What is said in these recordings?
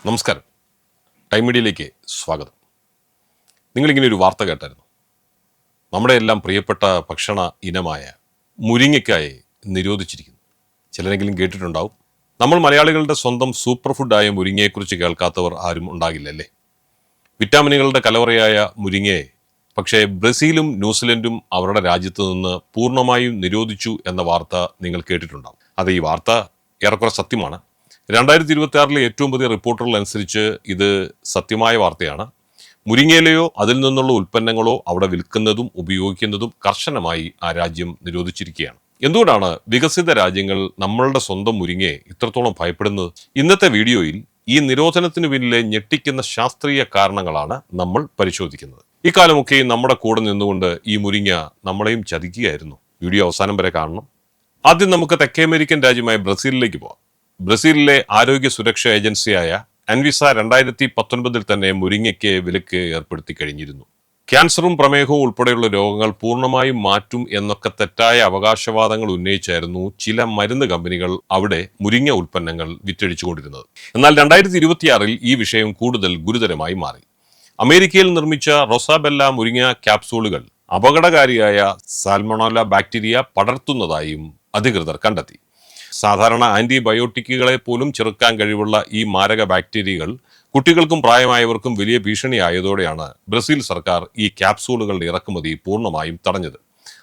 നമസ്കാരം. ടൈം മീഡിയയിലേക്ക് സ്വാഗതം. നിങ്ങളിങ്ങനെ ഒരു വാർത്ത കേട്ടായിരുന്നു. നമ്മുടെ എല്ലാം പ്രിയപ്പെട്ട ഭക്ഷണ ഇനമായ മുരിങ്ങയ്ക്കായെ നിരോധിച്ചിരിക്കുന്നു. ചിലരെങ്കിലും കേട്ടിട്ടുണ്ടാവും. നമ്മൾ മലയാളികളുടെ സ്വന്തം സൂപ്പർ ഫുഡായ മുരിങ്ങയെക്കുറിച്ച് കേൾക്കാത്തവർ ആരും ഉണ്ടാകില്ലല്ലേ. വിറ്റാമിനുകളുടെ കലവറയായ മുരിങ്ങയെ പക്ഷേ ബ്രസീലും ന്യൂസിലൻഡും അവരുടെ രാജ്യത്ത് നിന്ന് പൂർണ്ണമായും നിരോധിച്ചു എന്ന വാർത്ത നിങ്ങൾ കേട്ടിട്ടുണ്ടാവും. അത് ഈ വാർത്ത ഏറെക്കുറെ സത്യമാണ്. 2026 ഏറ്റവും പുതിയ റിപ്പോർട്ടുകൾ അനുസരിച്ച് ഇത് സത്യമായ വാർത്തയാണ്. മുരിങ്ങയിലയോ അതിൽ നിന്നുള്ള ഉൽപ്പന്നങ്ങളോ അവിടെ വിൽക്കുന്നതും ഉപയോഗിക്കുന്നതും കർശനമായി ആ രാജ്യം നിരോധിച്ചിരിക്കുകയാണ്. എന്തുകൊണ്ടാണ് വികസിത രാജ്യങ്ങൾ നമ്മളുടെ സ്വന്തം മുരിങ്ങയെ ഇത്രത്തോളം ഭയപ്പെടുന്നത്? ഇന്നത്തെ വീഡിയോയിൽ ഈ നിരോധനത്തിന് പിന്നിലെ ഞെട്ടിക്കുന്ന ശാസ്ത്രീയ കാരണങ്ങളാണ് നമ്മൾ പരിശോധിക്കുന്നത്. ഇക്കാലമൊക്കെ നമ്മുടെ കൂടെ നിന്നുകൊണ്ട് ഈ മുരിങ്ങ നമ്മളെയും ചതിക്കുകയായിരുന്നു. വീഡിയോ അവസാനം വരെ കാണണം. ആദ്യം നമുക്ക് തെക്കേ അമേരിക്കൻ രാജ്യമായ ബ്രസീലിലേക്ക് പോകാം. ബ്രസീലിലെ ആരോഗ്യ സുരക്ഷാ ഏജൻസിയായ അൻവിസ 2019 തന്നെ മുരിങ്ങയ്ക്ക് വിലക്ക് ഏർപ്പെടുത്തി കഴിഞ്ഞിരുന്നു. ക്യാൻസറും പ്രമേഹവും ഉൾപ്പെടെയുള്ള രോഗങ്ങൾ പൂർണ്ണമായും മാറ്റും എന്നൊക്കെ തെറ്റായ അവകാശവാദങ്ങൾ ഉന്നയിച്ചായിരുന്നു ചില മരുന്ന് കമ്പനികൾ അവിടെ മുരിങ്ങ ഉൽപ്പന്നങ്ങൾ വിറ്റഴിച്ചുകൊണ്ടിരുന്നത്. എന്നാൽ 2026 ഈ വിഷയം കൂടുതൽ ഗുരുതരമായി മാറി. അമേരിക്കയിൽ നിർമ്മിച്ച റൊസാബെല്ല മുരിങ്ങ ക്യാപ്സൂളുകൾ അപകടകാരിയായ സാൽമണോല ബാക്ടീരിയ പടർത്തുന്നതായും അധികൃതർ കണ്ടെത്തി. സാധാരണ ആന്റിബയോട്ടിക്കുകളെ പോലും ചെറുക്കാൻ കഴിവുള്ള ഈ മാരക ബാക്ടീരിയകൾ കുട്ടികൾക്കും പ്രായമായവർക്കും വലിയ ഭീഷണിയായതോടെയാണ് ബ്രസീൽ സർക്കാർ ഈ ക്യാപ്സൂളുകളുടെ ഇറക്കുമതി പൂർണ്ണമായും തടഞ്ഞത്.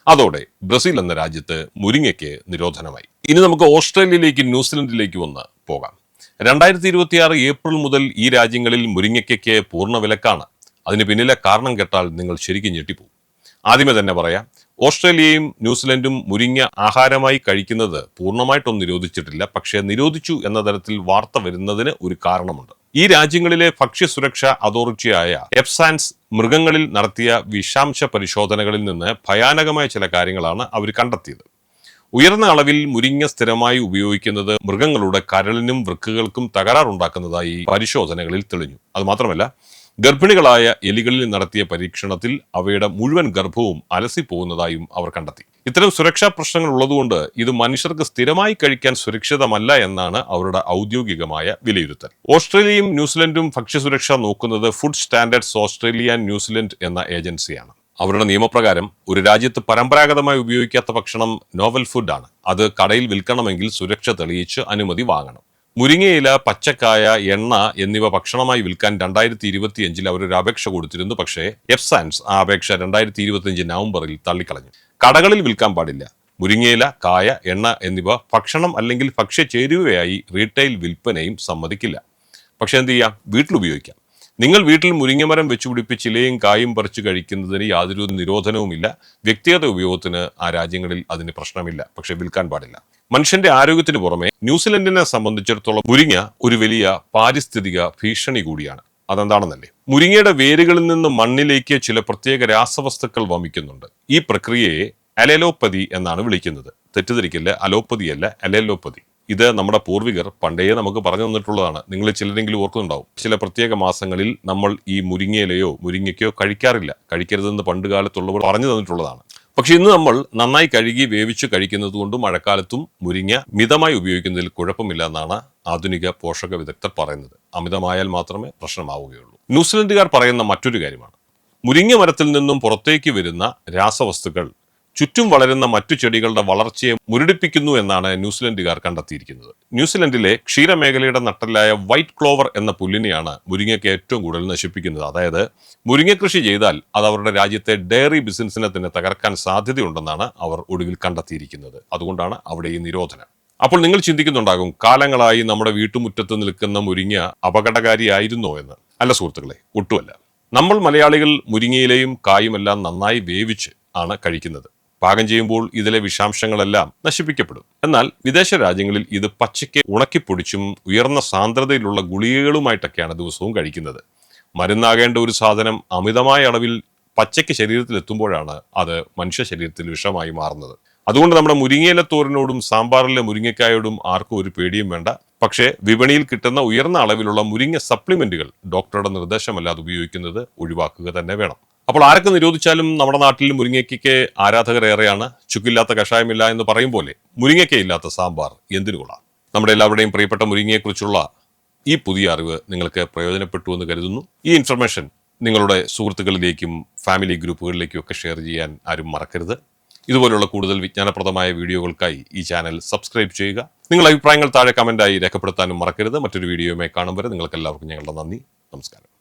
അതോടെ ബ്രസീൽ എന്ന രാജ്യത്ത് മുരിങ്ങയ്ക്ക് നിരോധനമായി. ഇനി നമുക്ക് ഓസ്ട്രേലിയയിലേക്ക് ന്യൂസിലൻഡിലേക്ക് ഒന്ന് പോകാം. 2026 ഏപ്രിൽ മുതൽ ഈ രാജ്യങ്ങളിൽ മുരിങ്ങയ്ക്ക് പൂർണ്ണ വിലക്കാണ്. അതിന് പിന്നിലെ കാരണം കേട്ടാൽ നിങ്ങൾ ശരിക്കും ഞെട്ടിപ്പോകും. ആദ്യമേ തന്നെ പറയാം, ഓസ്ട്രേലിയയും ന്യൂസിലൻഡും മുരിങ്ങ ആഹാരമായി കഴിക്കുന്നത് പൂർണ്ണമായിട്ടൊന്നും നിരോധിച്ചിട്ടില്ല. പക്ഷേ നിരോധിച്ചു എന്ന തരത്തിൽ വാർത്ത വരുന്നതിന് ഒരു കാരണമുണ്ട്. ഈ രാജ്യങ്ങളിലെ ഭക്ഷ്യസുരക്ഷാ അതോറിറ്റിയായ എഫ്സാൻസ് മൃഗങ്ങളിൽ നടത്തിയ വിഷാംശ പരിശോധനകളിൽ നിന്ന് ഭയാനകമായ ചില കാര്യങ്ങളാണ് അവർ കണ്ടെത്തിയത്. ഉയർന്ന അളവിൽ മുരിങ്ങ സ്ഥിരമായി ഉപയോഗിക്കുന്നത് മൃഗങ്ങളുടെ കരളിനും വൃക്കകൾക്കും തകരാറുണ്ടാക്കുന്നതായി പരിശോധനകളിൽ തെളിഞ്ഞു. അതുമാത്രമല്ല, ഗർഭിണികളായ എലികളിൽ നടത്തിയ പരീക്ഷണത്തിൽ അവയുടെ മുഴുവൻ ഗർഭവും അലസിപ്പോകുന്നതായും അവർ കണ്ടെത്തി. ഇത്തരം സുരക്ഷാ പ്രശ്നങ്ങൾ ഉള്ളതുകൊണ്ട് ഇത് മനുഷ്യർക്ക് സ്ഥിരമായി കഴിക്കാൻ സുരക്ഷിതമല്ല എന്നാണ് അവരുടെ ഔദ്യോഗികമായ വിലയിരുത്തൽ. ഓസ്ട്രേലിയയും ന്യൂസിലൻഡും ഭക്ഷ്യസുരക്ഷ നോക്കുന്നത് food standards Australia and New Zealand എന്ന ഏജൻസിയാണ്. അവരുടെ നിയമപ്രകാരം ഒരു രാജ്യത്ത് പരമ്പരാഗതമായി ഉപയോഗിക്കാത്ത ഭക്ഷണം നോവൽ ഫുഡാണ്. അത് കടയിൽ വിൽക്കണമെങ്കിൽ സുരക്ഷ തെളിയിച്ച് അനുമതി വാങ്ങണം. മുരിങ്ങയില, പച്ചക്കായ, എണ്ണ എന്നിവ ഭക്ഷണമായി വിൽക്കാൻ 2025 അവരൊരു അപേക്ഷ കൊടുത്തിരുന്നു. പക്ഷേ എഫ്സാൻസ് ആ അപേക്ഷ 2025 നവംബറിൽ തള്ളിക്കളഞ്ഞു. കടകളിൽ വിൽക്കാൻ പാടില്ല. മുരിങ്ങയില, കായ, എണ്ണ എന്നിവ ഭക്ഷണം അല്ലെങ്കിൽ ഭക്ഷ്യ ചേരുവയായി റീറ്റെയിൽ വിൽപ്പനയും സമ്മതിക്കില്ല. പക്ഷെ എന്ത് ചെയ്യാം? വീട്ടിൽ ഉപയോഗിക്കാം. നിങ്ങൾ വീട്ടിൽ മുരിങ്ങമരം വെച്ചുപിടിപ്പിച്ച് ഇലയും കായും പറിച്ചു കഴിക്കുന്നതിന് യാതൊരു നിരോധനവുമില്ല. വ്യക്തിഗത ഉപയോഗത്തിന് ആ രാജ്യങ്ങളിൽ അതിന് പ്രശ്നമില്ല. പക്ഷെ വിൽക്കാൻ പാടില്ല. മനുഷ്യന്റെ ആരോഗ്യത്തിന് പുറമെ ന്യൂസിലൻഡിനെ സംബന്ധിച്ചിടത്തോളം മുരിങ്ങ ഒരു വലിയ പാരിസ്ഥിതിക ഭീഷണി കൂടിയാണ്. അതെന്താണെന്നല്ലേ? മുരിങ്ങയുടെ വേരുകളിൽ നിന്ന് മണ്ണിലേക്ക് ചില പ്രത്യേക രാസവസ്തുക്കൾ വമിക്കുന്നുണ്ട്. ഈ പ്രക്രിയയെ അലെലോപ്പതി എന്നാണ് വിളിക്കുന്നത്. തെറ്റിദ്ധരിക്കില്ല, അലോപ്പതിയല്ല, അലെലോപ്പതി. ഇത് നമ്മുടെ പൂർവികർ പണ്ടേ നമുക്ക് പറഞ്ഞു തന്നിട്ടുള്ളതാണ്. നിങ്ങൾ ചിലരെങ്കിലും ഓർക്കുന്നുണ്ടാവും. ചില പ്രത്യേക മാസങ്ങളിൽ നമ്മൾ ഈ മുരിങ്ങയിലയോ മുരിങ്ങയ്ക്കോ കഴിക്കാറില്ല. കഴിക്കരുതെന്ന് പണ്ട് കാലത്തുള്ളവർ പറഞ്ഞു തന്നിട്ടുള്ളതാണ്. പക്ഷെ ഇന്ന് നമ്മൾ നന്നായി കഴുകി വേവിച്ച് കഴിക്കുന്നത് കൊണ്ട് മഴക്കാലത്തും മുരിങ്ങ മിതമായി ഉപയോഗിക്കുന്നതിൽ കുഴപ്പമില്ല എന്നാണ് ആധുനിക പോഷക വിദഗ്ധർ പറയുന്നത്. അമിതമായാൽ മാത്രമേ പ്രശ്നമാവുകയുള്ളൂ. ന്യൂസിലൻഡുകാർ പറയുന്ന മറ്റൊരു കാര്യമാണ്, മുരിങ്ങ മരത്തിൽ നിന്നും പുറത്തേക്ക് വരുന്ന രാസവസ്തുക്കൾ ചുറ്റും വളരുന്ന മറ്റു ചെടികളുടെ വളർച്ചയെ മുരടിപ്പിക്കുന്നു എന്നാണ് ന്യൂസിലൻഡുകാർ കണ്ടെത്തിയിരിക്കുന്നത്. ന്യൂസിലൻഡിലെ ക്ഷീരമേഖലയുടെ നട്ടലായ വൈറ്റ് ക്ലോവർ എന്ന പുല്ലിനെയാണ് മുരിങ്ങയ്ക്ക് ഏറ്റവും കൂടുതൽ നശിപ്പിക്കുന്നത്. അതായത് മുരിങ്ങ കൃഷി ചെയ്താൽ അത് അവരുടെ രാജ്യത്തെ ഡയറി ബിസിനസിനെ തന്നെ തകർക്കാൻ സാധ്യതയുണ്ടെന്നാണ് അവർ ഒടുവിൽ കണ്ടെത്തിയിരിക്കുന്നത്. അതുകൊണ്ടാണ് അവിടെ ഈ നിരോധനം. അപ്പോൾ നിങ്ങൾ ചിന്തിക്കുന്നുണ്ടാകും, കാലങ്ങളായി നമ്മുടെ വീട്ടുമുറ്റത്ത് നിൽക്കുന്ന മുരിങ്ങ അപകടകാരിയായിരുന്നോ എന്ന്. അല്ല സുഹൃത്തുക്കളെ, ഒട്ടുമല്ല. നമ്മൾ മലയാളികൾ മുരിങ്ങയിലെയും കായുമെല്ലാം നന്നായി വേവിച്ച് ആണ് കഴിക്കുന്നത്. പാകം ചെയ്യുമ്പോൾ ഇതിലെ വിഷാംശങ്ങളെല്ലാം നശിപ്പിക്കപ്പെടും. എന്നാൽ വിദേശ രാജ്യങ്ങളിൽ ഇത് പച്ചയ്ക്ക് ഉണക്കിപ്പൊടിച്ചും ഉയർന്ന സാന്ദ്രതയിലുള്ള ഗുളികകളുമായിട്ടൊക്കെയാണ് ദിവസവും കഴിക്കുന്നത്. മരുന്നാകേണ്ട ഒരു സാധനം അമിതമായ അളവിൽ പച്ചയ്ക്ക് ശരീരത്തിലെത്തുമ്പോഴാണ് അത് മനുഷ്യ ശരീരത്തിൽ വിഷമായി മാറുന്നത്. അതുകൊണ്ട് നമ്മുടെ മുരിങ്ങയില തോരനോടും സാമ്പാറിലെ മുരിങ്ങക്കായോടും ആർക്കും ഒരു പേടിയും വേണ്ട. പക്ഷേ വിപണിയിൽ കിട്ടുന്ന ഉയർന്ന അളവിലുള്ള മുരിങ്ങ സപ്ലിമെന്റുകൾ ഡോക്ടറുടെ നിർദ്ദേശമല്ലാതെ ഉപയോഗിക്കുന്നത് ഒഴിവാക്കുക തന്നെ വേണം. അപ്പോൾ ആരൊക്കെ നിരോധിച്ചാലും നമ്മുടെ നാട്ടിൽ മുരിങ്ങയ്ക്ക് ആരാധകർ ഏറെയാണ്. ചുക്കില്ലാത്ത കഷായമില്ല എന്ന് പറയും പോലെ മുരിങ്ങയ്ക്ക ഇല്ലാത്ത സാമ്പാർ എന്തിനു കൊള്ളാം. നമ്മുടെ എല്ലാവരുടെയും പ്രിയപ്പെട്ട മുരിങ്ങയെക്കുറിച്ചുള്ള ഈ പുതിയ അറിവ് നിങ്ങൾക്ക് പ്രയോജനപ്പെട്ടു എന്ന് കരുതുന്നു. ഈ ഇൻഫർമേഷൻ നിങ്ങളുടെ സുഹൃത്തുക്കളിലേക്കും ഫാമിലി ഗ്രൂപ്പുകളിലേക്കും ഒക്കെ ഷെയർ ചെയ്യാൻ ആരും മറക്കരുത്. ഇതുപോലുള്ള കൂടുതൽ വിജ്ഞാനപ്രദമായ വീഡിയോകൾക്കായി ഈ ചാനൽ സബ്സ്ക്രൈബ് ചെയ്യുക. നിങ്ങളുടെ അഭിപ്രായങ്ങൾ താഴെ കമന്റായി രേഖപ്പെടുത്താനും മറക്കരുത്. മറ്റൊരു വീഡിയോയുമായി കാണും വരെ നിങ്ങൾക്ക് എല്ലാവർക്കും ഞങ്ങളുടെ നന്ദി. നമസ്കാരം.